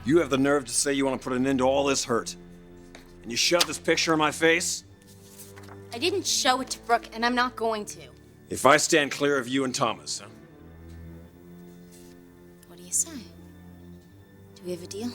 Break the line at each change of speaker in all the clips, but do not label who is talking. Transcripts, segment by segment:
You have the nerve to say you want to put an end to all this hurt. And you shoved this picture in my face?
I didn't show it to Brooke, and I'm not going to.
If I stand clear of you and Thomas, huh?
What do you say? Do we have a deal?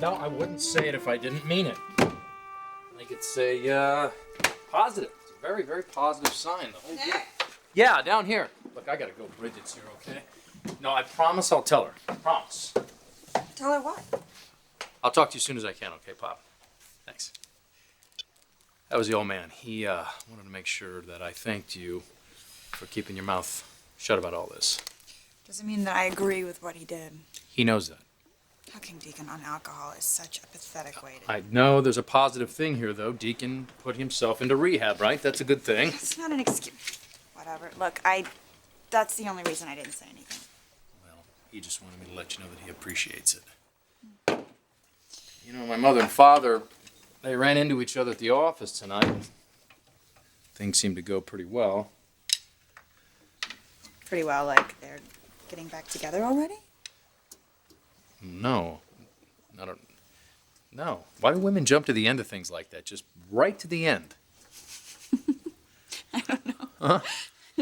No, I wouldn't say it if I didn't mean it. I could say, positive. It's a very, very positive sign. The whole deal. Yeah, down here. Look, I gotta go. Bridget's here, okay? No, I promise I'll tell her. I promise.
Tell her what?
I'll talk to you as soon as I can, okay, Pop? Thanks. That was the old man. He wanted to make sure that I thanked you for keeping your mouth shut about all this.
Doesn't mean that I agree with what he did.
He knows that.
Hucking Deacon on alcohol is such a pathetic way to...
I know there's a positive thing here, though. Deacon put himself into rehab, right? That's a good thing.
It's not an excuse. Whatever. Look, that's the only reason I didn't say anything.
Well, he just wanted me to let you know that he appreciates it. You know, my mother and father, they ran into each other at the office tonight. Things seemed to go pretty well.
Pretty well, like they're getting back together already?
No. No. Why do women jump to the end of things like that? Just right to the end.
I don't know.
Huh?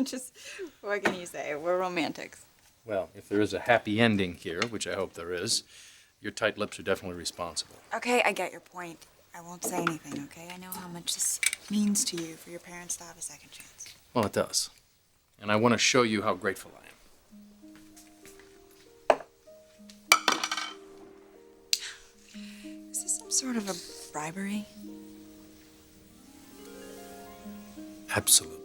Just, what can you say? We're romantics.
Well, if there is a happy ending here, which I hope there is, your tight lips are definitely responsible.
Okay, I get your point. I won't say anything, okay? I know how much this means to you for your parents to have a second chance.
Well, it does. And I want to show you how grateful I am.
Is this some sort of a bribery?
Absolutely.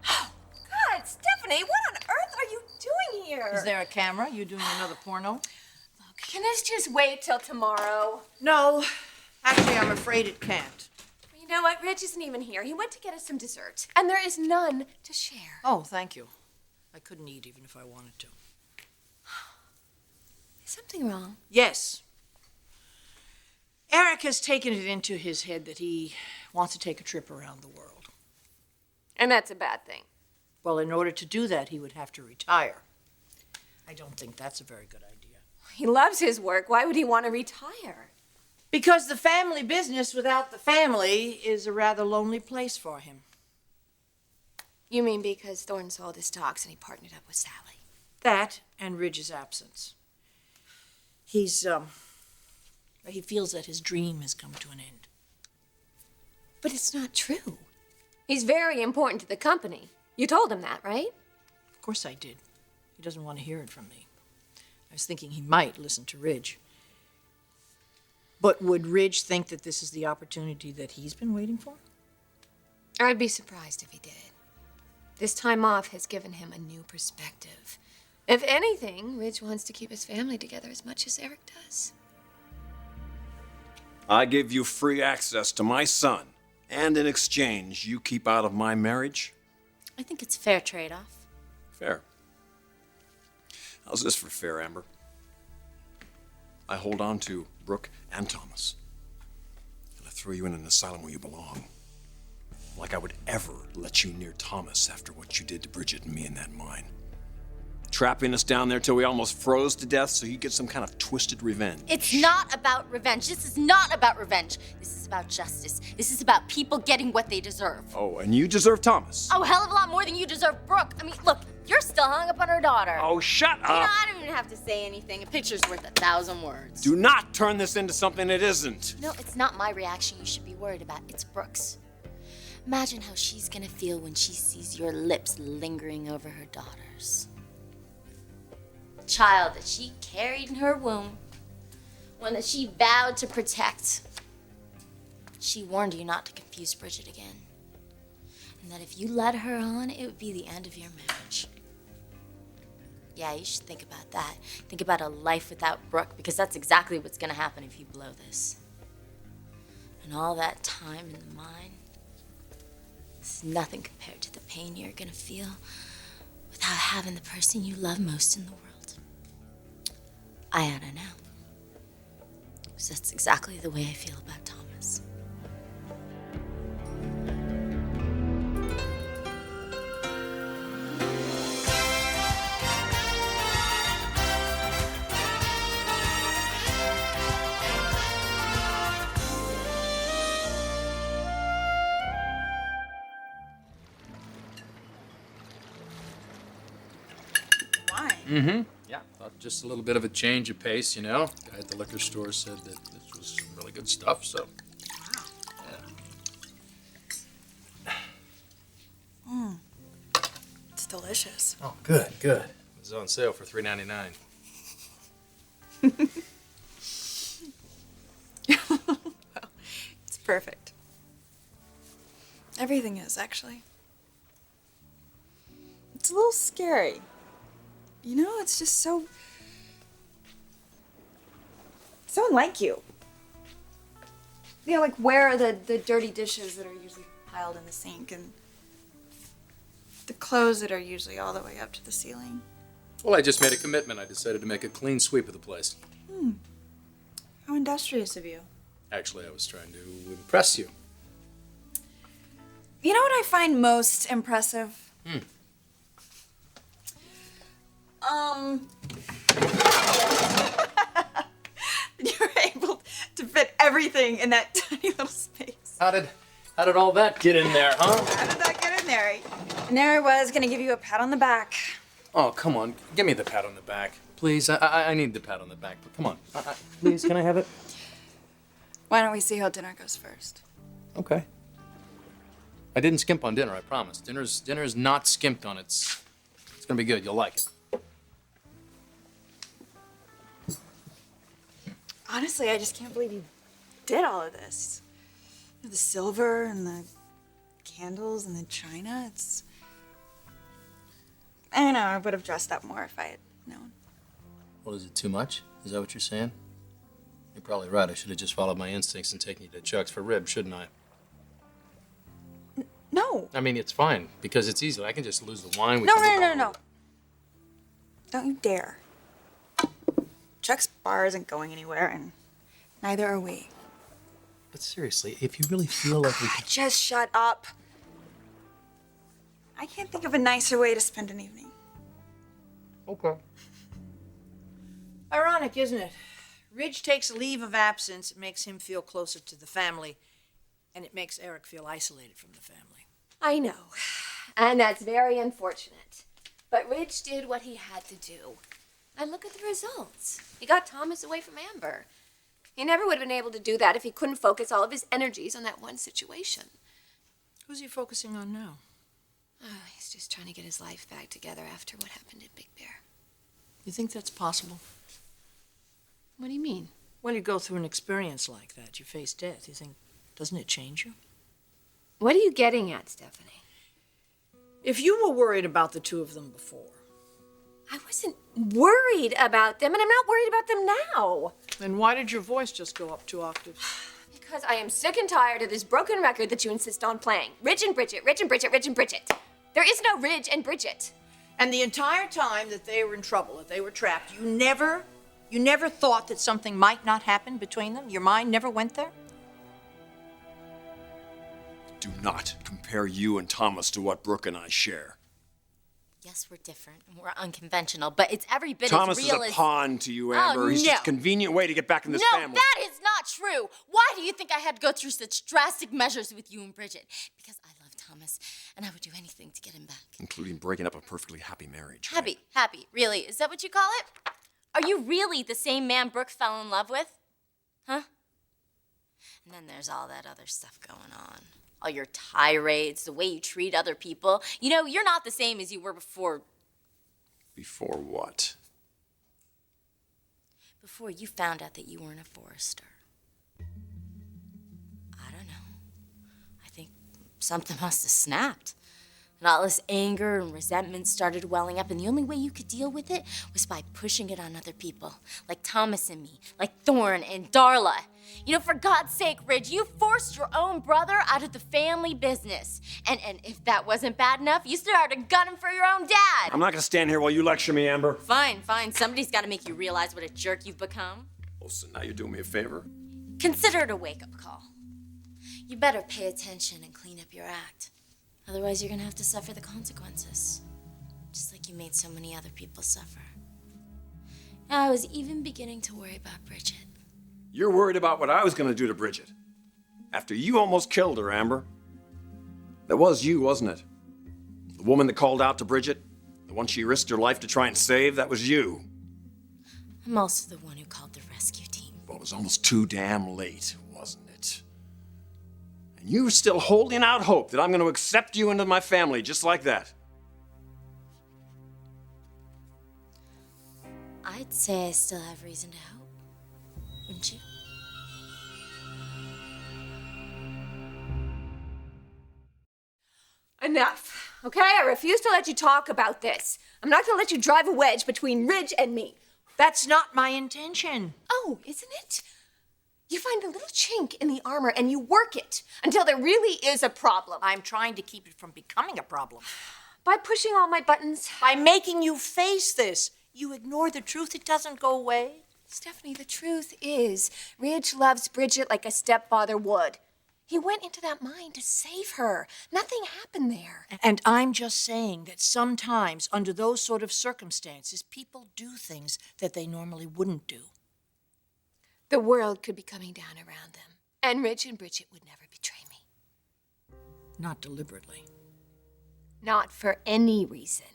God, Stephanie, what on earth are you doing here?
Is there a camera? You doing another porno?
Can this just wait till tomorrow?
No. Actually, I'm afraid it can't.
You know what? Ridge isn't even here. He went to get us some dessert, and there is none to share.
Oh, thank you. I couldn't eat even if I wanted to.
Is something wrong?
Yes. Eric has taken it into his head that he wants to take a trip around the world.
And that's a bad thing.
Well, in order to do that, he would have to retire. I don't think that's a very good idea.
He loves his work. Why would he want to retire?
Because the family business without the family is a rather lonely place for him.
You mean because Thornton sold his stocks and he partnered up with Sally?
That and Ridge's absence. He feels that his dream has come to an end.
But it's not true. He's very important to the company. You told him that, right?
Of course I did. He doesn't want to hear it from me. I was thinking he might listen to Ridge. But would Ridge think that this is the opportunity that he's been waiting for?
I'd be surprised if he did. This time off has given him a new perspective. If anything, Ridge wants to keep his family together as much as Eric does.
I give you free access to my son, and in exchange, you keep out of my marriage?
I think it's a fair trade-off.
Fair. How's this for fair, Amber? I hold on to Brooke and Thomas, and I throw you in an asylum where you belong. Like I would ever let you near Thomas after what you did to Bridget and me in that mine. Trapping us down there till we almost froze to death so you get some kind of twisted revenge.
It's not about revenge. This is not about revenge. This is about justice. This is about people getting what they deserve.
Oh, and you deserve Thomas.
Oh, hell of a lot more than you deserve Brooke. I mean, look, you're still hung up on her daughter.
Oh, shut up.
You know, I don't even have to say anything. A picture's worth 1,000 words.
Do not turn this into something it isn't.
No, it's not my reaction you should be worried about. It's Brooke's. Imagine how she's gonna feel when she sees your lips lingering over her daughter's. Child that she carried in her womb, one that she vowed to protect. She warned you not to confuse Bridget again, and that if you led her on, it would be the end of your marriage. Yeah, you should think about that. Think about a life without Brooke, because that's exactly what's gonna happen if you blow this. And all that time in the mine, It's nothing compared to the pain you're gonna feel without having the person you love most in the world. I oughta know. 'Cause that's exactly the way I feel about Thomas.
Mm-hmm. Yeah, thought just a little bit of a change of pace, you know. Guy at the liquor store said that this was some really good stuff, so.
Wow. It's delicious.
Oh, good, good. It was on sale for $3.99.
Well, it's perfect. Everything is, actually. It's a little scary. You know, it's just so unlike you. You know, like where are the dirty dishes that are usually piled in the sink and the clothes that are usually all the way up to the ceiling?
Well, I just made a commitment. I decided to make a clean sweep of the place.
How industrious of you.
Actually, I was trying to impress you.
You know what I find most impressive? You're able to fit everything in that tiny little space.
How did all that get in there, huh?
How did that get in there? And there I was, gonna give you a pat on the back.
Oh, come on. Give me the pat on the back. Please, I need the pat on the back. But come on. Please, can I have it?
Why don't we see how dinner goes first?
Okay. I didn't skimp on dinner, I promise. Dinner's not skimped on. It's gonna be good. You'll like it.
Honestly, I just can't believe you did all of this. The silver and the candles and the china, it's... I don't know, I would have dressed up more if I had known.
What, is it too much? Is that what you're saying? You're probably right. I should have just followed my instincts and taken you to Chuck's for ribs, shouldn't I?
No.
I mean, it's fine, because it's easy. I can just lose the wine.
No. Don't you dare. Chuck's bar isn't going anywhere, and neither are we.
But seriously, if you really feel like we could...
Just shut up. I can't think of a nicer way to spend an evening.
Okay.
Ironic, isn't it? Ridge takes a leave of absence. It makes him feel closer to the family, and it makes Eric feel isolated from the family.
I know. And that's very unfortunate. But Ridge did what he had to do. And look at the results. He got Thomas away from Amber. He never would have been able to do that if he couldn't focus all of his energies on that one situation.
Who's he focusing on now?
Oh, he's just trying to get his life back together after what happened at Big Bear.
You think that's possible?
What do you mean?
When you go through an experience like that, you face death, you think, doesn't it change you?
What are you getting at, Stephanie?
If you were worried about the two of them before,
I wasn't worried about them, and I'm not worried about them now.
then why did your voice just go up 2 octaves?
Because I am sick and tired of this broken record that you insist on playing. Ridge and Bridget, Ridge and Bridget, Ridge and Bridget. There is no Ridge and Bridget.
And the entire time that they were in trouble, that they were trapped, you never thought that something might not happen between them? Your mind never went there?
Do not compare you and Thomas to what Brooke and I share.
Yes, we're different and we're unconventional, but it's every bit
Thomas
as real
is a
as...
pawn to you, Amber. He's
no.
just a convenient way to get back in this
No,
family.
that is not true. Why do you think I had to go through such drastic measures with you and Bridget? Because I love Thomas, and I would do anything to get him back.
Including breaking up a perfectly happy marriage.
Happy, really? Is that what you call it? Are you really the same man Brooke fell in love with? Huh? And then there's all that other stuff going on. All your tirades, the way you treat other people. You know, you're not the same as you were before...
Before what?
Before you found out that you weren't a Forrester. I don't know. I think something must have snapped. And all this anger and resentment started welling up, and the only way you could deal with it was by pushing it on other people. Like Thomas and me, like Thorne and Darla. You know, for God's sake, Ridge, you forced your own brother out of the family business. And if that wasn't bad enough, you started gunning for your own dad.
I'm not gonna stand here while you lecture me, Amber.
Fine. Somebody's got to make you realize what a jerk you've become.
Oh, so now you're doing me a favor?
Consider it a wake-up call. You better pay attention and clean up your act. Otherwise, you're gonna have to suffer the consequences. Just like you made so many other people suffer. Now, I was even beginning to worry about Bridget.
You're worried about what I was gonna do to Bridget. After you almost killed her, Amber. That was you, wasn't it? The woman that called out to Bridget? The one she risked her life to try and save? That was you.
I'm also the one who called the rescue team.
Well, it was almost too damn late, wasn't it? And you were still holding out hope that I'm gonna accept you into my family just like that.
I'd say I still have reason to hope. Wouldn't you?
Enough, okay? I refuse to let you talk about this. I'm not gonna let you drive a wedge between Ridge and me.
That's not my intention.
Oh, isn't it? You find the little chink in the armor and you work it until there really is a problem.
I'm trying to keep it from becoming a problem.
By pushing all my buttons.
By making you face this. You ignore the truth, it doesn't go away.
Stephanie, the truth is, Ridge loves Bridget like a stepfather would. He went into that mine to save her. Nothing happened there.
And I'm just saying that sometimes, under those sort of circumstances, people do things that they normally wouldn't do.
The world could be coming down around them, and Ridge and Bridget would never betray me.
Not deliberately.
Not for any reason.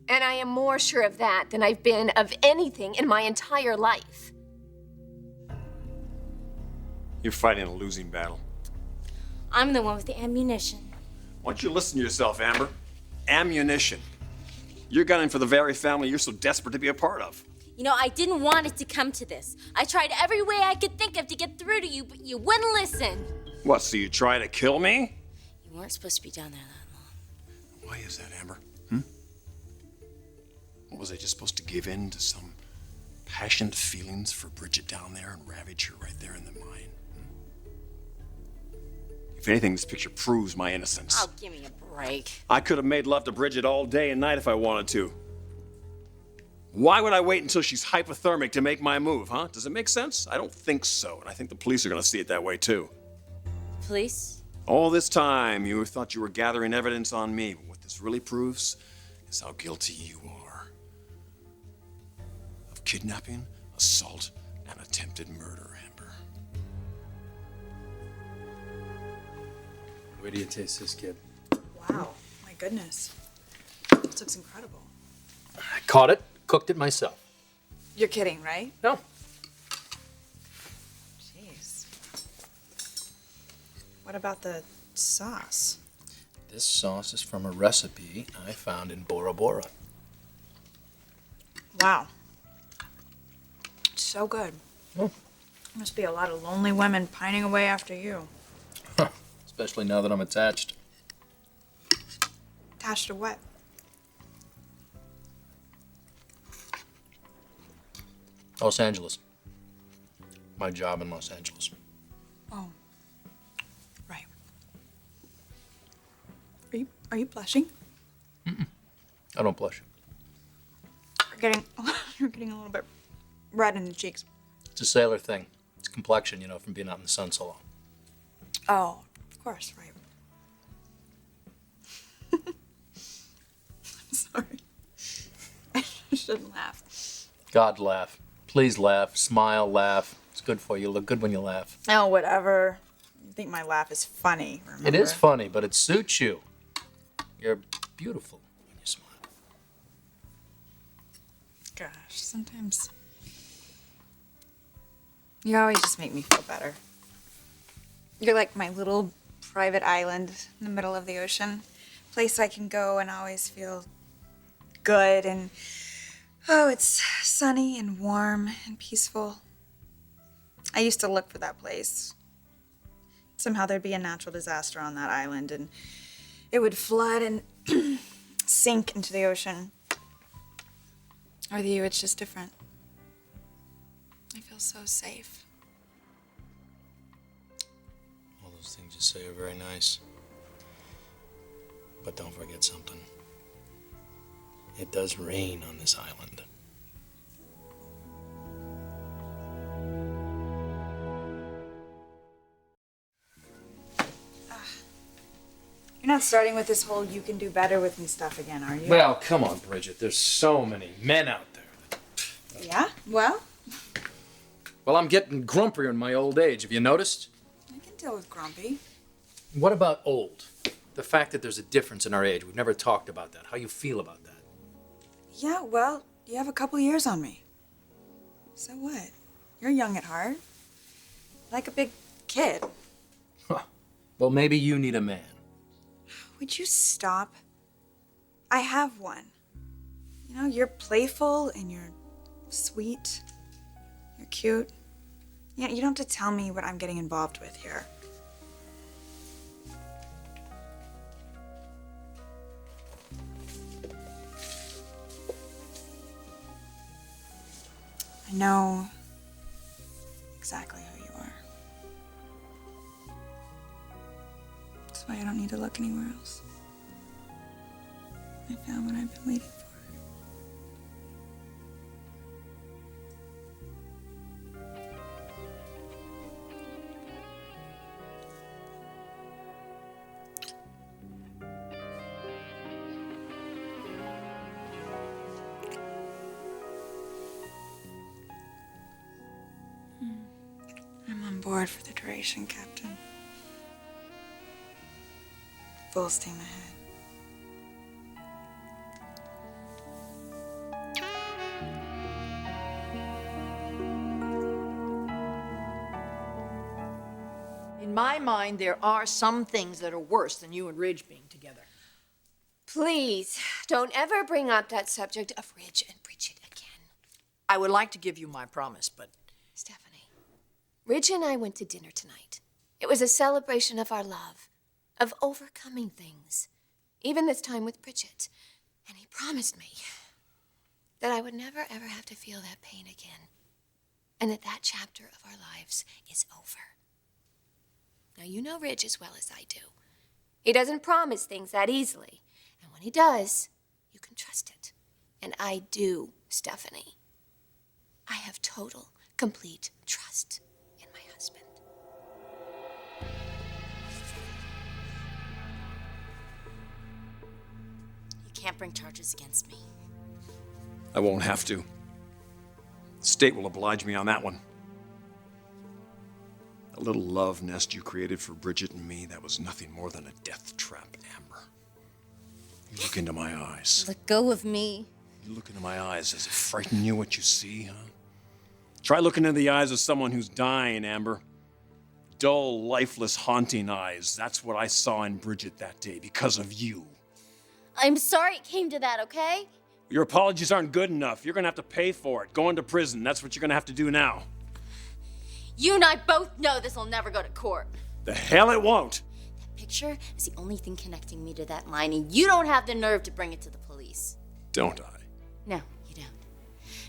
And I am more sure of that than I've been of anything in my entire life.
You're fighting a losing battle.
I'm the one with the ammunition.
Why don't you listen to yourself, Amber? Ammunition. You're gunning for the very family you're so desperate to be a part of.
You know, I didn't want it to come to this. I tried every way I could think of to get through to you, but you wouldn't listen.
What, so you try to kill me?
You weren't supposed to be down there that long.
Why is that, Amber? What, was I just supposed to give in to some passionate feelings for Bridget down there and ravage her right there in the mine? If anything, this picture proves my innocence.
Oh, give me a break.
I could have made love to Bridget all day and night if I wanted to. Why would I wait until she's hypothermic to make my move, huh? Does it make sense? I don't think so, and I think the police are gonna see it that way too.
Police?
All this time, you thought you were gathering evidence on me, but what this really proves is how guilty you are. Of kidnapping, assault, and attempted murder, Amber.
Where do you taste this, kid?
Wow, my goodness. This looks incredible.
I caught it, cooked it myself.
You're kidding, right?
No.
Jeez. What about the sauce?
This sauce is from a recipe I found in Bora Bora.
Wow. So good. Must be a lot of lonely women pining away after you.
Especially now that I'm attached.
Attached to what?
Los Angeles. My job in Los Angeles.
Oh. Right. Are you blushing?
I don't blush.
You're getting a little bit red in the cheeks.
It's a sailor thing. It's complexion, you know, from being out in the sun so long.
Oh, of course, right. I'm sorry. I shouldn't laugh.
God, laugh. Please laugh. Smile, laugh. It's good for you. You look good when you laugh.
Oh, whatever. You think my laugh is funny, remember?
It is funny, but it suits you. You're beautiful when you smile.
Gosh, sometimes you always just make me feel better. You're like my little private island in the middle of the ocean. Place I can go and always feel good and, oh, it's sunny and warm and peaceful. I used to look for that place. Somehow there'd be a natural disaster on that island and it would flood and sink into the ocean. With you, it's just different. I feel so safe.
those things you say are very nice. But don't forget something. It does rain on this island.
You're not starting with this whole you can do better with me stuff again, are you?
Well, come on, Bridget. There's so many men out there.
Yeah? Well,
Well, I'm getting grumpier in my old age. Have you noticed?
I can deal with grumpy.
What about old? The fact that there's a difference in our age. We've never talked about that. How you feel about that?
Yeah, well, you have a couple years on me. So what? You're young at heart. Like a big kid.
Huh. Well, maybe you need a man.
Would you stop? I have one. You know, you're playful and you're sweet. You're cute. Yeah, you don't have to tell me what I'm getting involved with here. I know exactly who you are. That's why I don't need to look anywhere else. I found what I've been waiting for. I'm on board for the duration, Captain. Full steam ahead.
In my mind, there are some things that are worse than you and Ridge being together.
Please, don't ever bring up that subject of Ridge and Bridget again.
I would like to give you my promise, but
Stephanie, Ridge and I went to dinner tonight. It was a celebration of our love, of overcoming things, even this time with Bridget. And he promised me that I would never, ever have to feel that pain again, and that that chapter of our lives is over. Now, you know Ridge as well as I do. He doesn't promise things that easily, and when he does, you can trust it. And I do, Stephanie. I have total, complete trust in my husband.
You can't bring charges against me.
I won't have to. The state will oblige me on that one. A little love nest you created for Bridget and me, that was nothing more than a death trap, Amber. You look into my eyes.
Let go of me.
You look into my eyes. Does it frighten you what you see, huh? Try looking into the eyes of someone who's dying, Amber. Dull, lifeless, haunting eyes. That's what I saw in Bridget that day because of you.
I'm sorry it came to that, okay?
Your apologies aren't good enough. You're gonna have to pay for it. Going to prison. That's what you're gonna have to do now.
You and I both know this will never go to court.
The hell it won't.
That picture is the only thing connecting me to that line, and you don't have the nerve to bring it to the police.
Don't I?
No, you don't.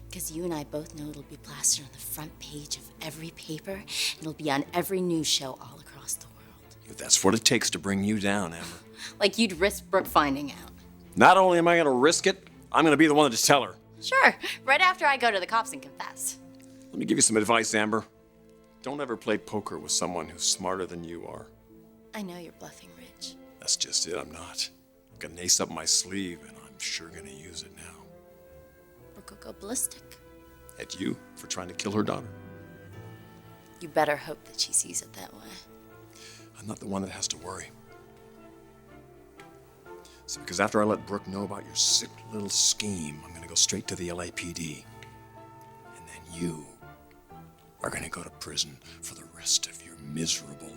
Because you and I both know it'll be plastered on the front page of every paper, and it'll be on every news show all across the world.
If that's what it takes to bring you down, Amber.
Like you'd risk Brooke finding out.
Not only am I gonna risk it, I'm gonna be the one to tell her.
Sure, right after I go to the cops and confess.
Let me give you some advice, Amber. Don't ever play poker with someone who's smarter than you are.
I know you're bluffing, Ridge.
That's just it, I'm not. I've got an ace up my sleeve, and I'm sure gonna use it now.
Brooke will go ballistic.
At you for trying to kill her daughter.
You better hope that she sees it that way.
I'm not the one that has to worry. See, because after I let Brooke know about your sick little scheme, I'm gonna go straight to the LAPD. And then you are gonna go to prison for the rest of your miserable